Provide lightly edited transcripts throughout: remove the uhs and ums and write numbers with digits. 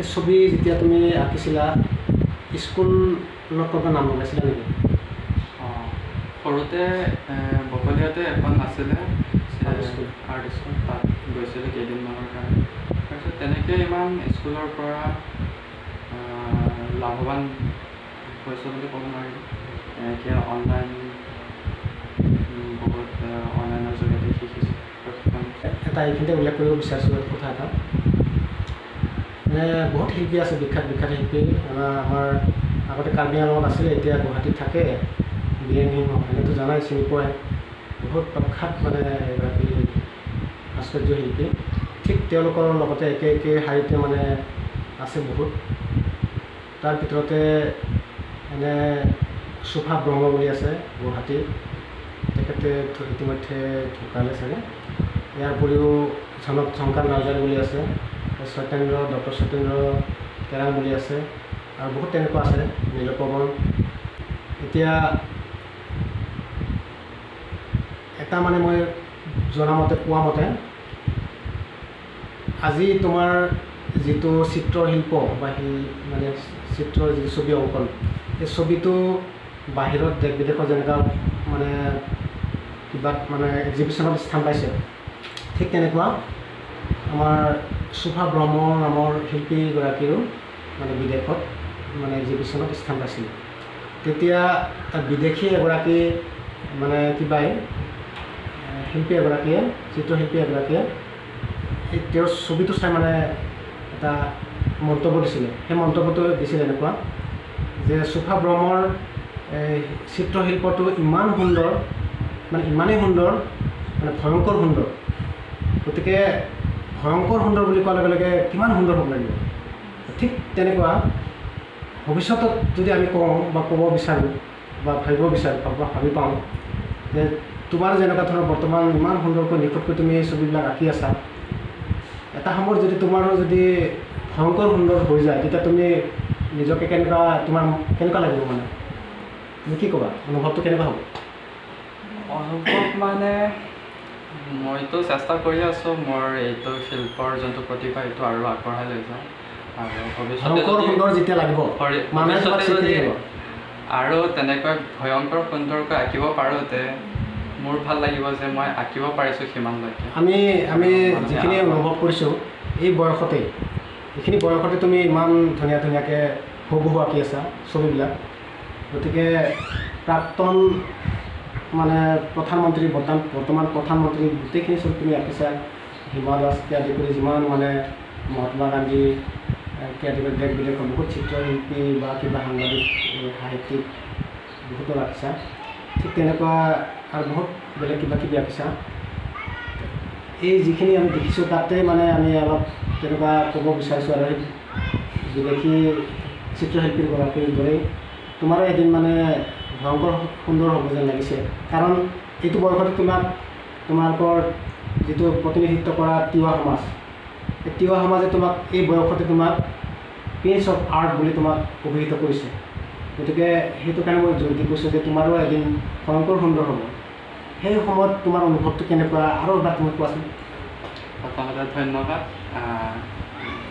এই ছবি যেতিয়া তুমি আঁকিছিলা স্কুলত ক'ৰবাত নাম লগাইছিলা নেকি? সৰুতে বকলিয়াতে এখন আছিলে আৰ্ট স্কুল। আৰ্ট স্কুল, তাত গৈছিলোঁ কেইদিনমানৰ কাৰণে। তাৰপিছত তেনেকৈ ইমান স্কুলৰ পৰা লাভৱান হৈছোঁ বুলি ক'ব নোৱাৰি। এতিয়া বহুত অনলাইনৰ জৰিয়তে শিকিছোঁ প্ৰশিক্ষণ। এটা এইখিনিতে উল্লেখ কৰিব বিচাৰিছোঁ কথা এটা, মানে বহুত শিল্পী আছে, বিখ্যাত শিল্পী। আমাৰ আগতে কাৰ্বি আংলঙত আছিলে, এতিয়া গুৱাহাটীত থাকে। বীৰেণ সিংহ, এনেতো জানাই, চিনি পোৱাই। বহুত প্ৰখ্যাত মানে এগৰাকী ভাস্কৰ্য শিল্পী। ঠিক তেওঁলোকৰ লগতে একে শাৰীতে মানে আছে বহুত। তাৰ ভিতৰতে এনে সুভা ব্ৰহ্ম বুলি আছে গুৱাহাটীৰ, তেখেতে ইতিমধ্যে ঢুকালে চাগে। ইয়াৰ উপৰিও ঝংকাৰ নাৰ্জাৰী বুলি আছে, ডক্টৰ সত্যেন্দ্ৰ কেৰাং বুলি আছে, আৰু বহুত তেনেকুৱা আছে, নীলপৱন। এতিয়া এটা মানে মই জনামতে, পোৱা মতে, আজি তোমাৰ যিটো চিত্ৰশিল্প বা মানে চিত্ৰৰ যিটো ছবি অংকন, এই ছবিটো বাহিৰত দেশ বিদেশত যেনেকুৱা মানে কিবা মানে এক্সিবিশ্যনত স্থান পাইছে, ঠিক তেনেকুৱা আমাৰ সুভা ব্ৰহ্ম নামৰ শিল্পীগৰাকীৰো মানে বিদেশত মানে এক্সিবিশ্যনত স্থান পাইছিল। তেতিয়া বিদেশী এগৰাকী মানে শিল্পী এগৰাকীয়ে, চিত্ৰশিল্পী এগৰাকীয়ে এই তেওঁৰ ছবিটো চাই মানে এটা মন্তব্য দিছিলে। সেই মন্তব্যটো দিছিলে এনেকুৱা যে সুভা ব্ৰহ্মৰ চিত্ৰশিল্পটো ইমান সুন্দৰ, মানে ইমানেই সুন্দৰ, মানে ভয়ংকৰ সুন্দৰ। গতিকে ভয়ংকৰ সুন্দৰ বুলি কোৱাৰ লগে লগে কিমান সুন্দৰ হ'ব লাগিব। ঠিক তেনেকুৱা ভৱিষ্যতত যদি আমি কওঁ বা ক'ব বিচাৰোঁ বা ভাবি পাওঁ যে তোমাৰ যেনেকুৱা ধৰণৰ বৰ্তমান ইমান সুন্দৰকৈ নিখুঁতকৈ তুমি এই ছবিবিলাক আঁকি আছা, এটা সময়ত যদি তোমাৰো যদি ভয়ংকৰ সুন্দৰ হৈ যায়, তেতিয়া তুমি নিজকে কেনেকুৱা লাগিব, মানে তুমি কি ক'বা, অনুভৱটো কেনেকুৱা হ'ব? অনুভৱ মানে মইতো চেষ্টা কৰি আছোঁ মোৰ এইটো শিল্পৰ যোনটো প্ৰতিভা, এইটো আৰু আগবঢ়াই লৈ যাওঁ। আৰু ভৱিষ্যতে যদি আৰু তেনেকৈ ভয়ংকৰ সুন্দৰকৈ আঁকিব পাৰোঁতে মোৰ ভাল লাগিব যে মই আঁকিব পাৰিছোঁ সিমানলৈকে। আমি যিখিনি অনুভৱ কৰিছোঁ এই এইখিনি বয়সতে তুমি ইমান ধুনীয়াকৈ হুবহু আঁকি আছা ছবিবিলাক। গতিকে প্ৰাক্তন মানে প্ৰধানমন্ত্ৰী, বৰ্তমান প্ৰধানমন্ত্ৰী গোটেইখিনি ছবি তুমি আঁকিছা। হিমা দাসকে আদি কৰি যিমান মানে মহাত্মা গান্ধীকে আদি কৰি দেশ বিদেশৰ বহুত চিত্ৰশিল্পী বা কিবা সাংবাদিক, সাহিত্যিক বহুতো আঁকিছা। ঠিক তেনেকুৱা আৰু বহুত বেলেগ কিবা আঁকিছা। এই যিখিনি আমি দেখিছোঁ তাতে মানে আমি অলপ তেনেকুৱা ক'ব বিচাৰিছোঁ, আৰু সেই বিদেশী চিত্ৰশিল্পীৰ গৰাকীৰ দৰেই তোমাৰো এদিন মানে ভয়ংকৰ সুন্দৰ হ'ব যেন লাগিছে। কাৰণ এইটো বয়সতে তোমালোকৰ যিটো প্ৰতিনিধিত্ব কৰা তিৱা সমাজ, এই তিৱা সমাজে এই বয়সতে প্ৰিন্স অফ আৰ্ট বুলি অভিহিত কৰিছে। গতিকে সেইটো কাৰণে মই জোৰ দি কৈছোঁ যে তোমাৰো এদিন ভয়ংকৰ সুন্দৰ হ'ব। সেই সময়ত তোমাৰ অনুভৱটো কেনেকুৱা, আৰু এবাৰ তুমি কোৱাচোন। প্ৰথমতে ধন্যবাদ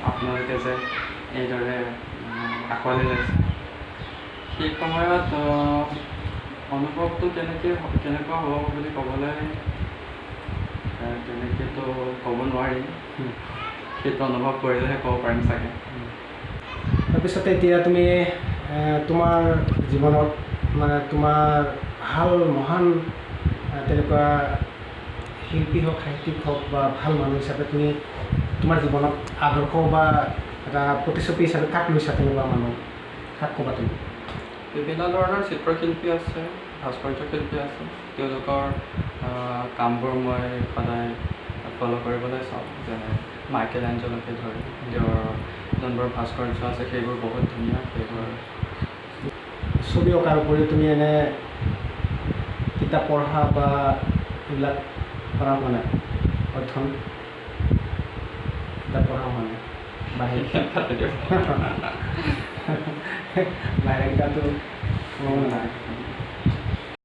আপোনালোকে যে এইদৰে আঁকোৱালি লৈছে। সেই সময়ত অনুভৱটো কেনেকুৱা হ'ব বুলি ক'বলৈ তেনেকৈতো ক'ব নোৱাৰি। সেইটো অনুভৱ কৰিলেহে ক'ব পাৰিম চাগে। তাৰপিছতে এতিয়া তুমি তোমাৰ জীৱনত মানে তোমাৰ ভাল মহান তেনেকুৱা শিল্পী হওক, সাহিত্যিক হওক বা ভাল মানুহ হিচাপে তুমি তোমাৰ জীৱনত আদৰ্শ বা এটা প্ৰতিচ্ছবি হিচাপে কাক লৈছা? তেনেকুৱা মানুহ কাক ক'বা তুমি? বিভিন্ন ধৰণৰ চিত্ৰশিল্পী আছে, ভাস্কৰ্য শিল্পী আছে। তেওঁলোকৰ কামবোৰ মই সদায় ফ'ল' কৰিবলৈ চাওঁ। যেনে মাইকেল এঞ্জেল'কে ধৰি তেওঁৰ যোনবোৰ ভাস্কৰ্য আছে সেইবোৰ বহুত ধুনীয়া। সেইবোৰ ছবি অঁকাৰ উপৰিও তুমি এনে কিতাপ পঢ়া বা এইবিলাক কৰা হোৱা নাই? অধ্যয়ন কিতাপ পঢ়া হোৱা নাই? বাহিৰে কিতাপটো নাই।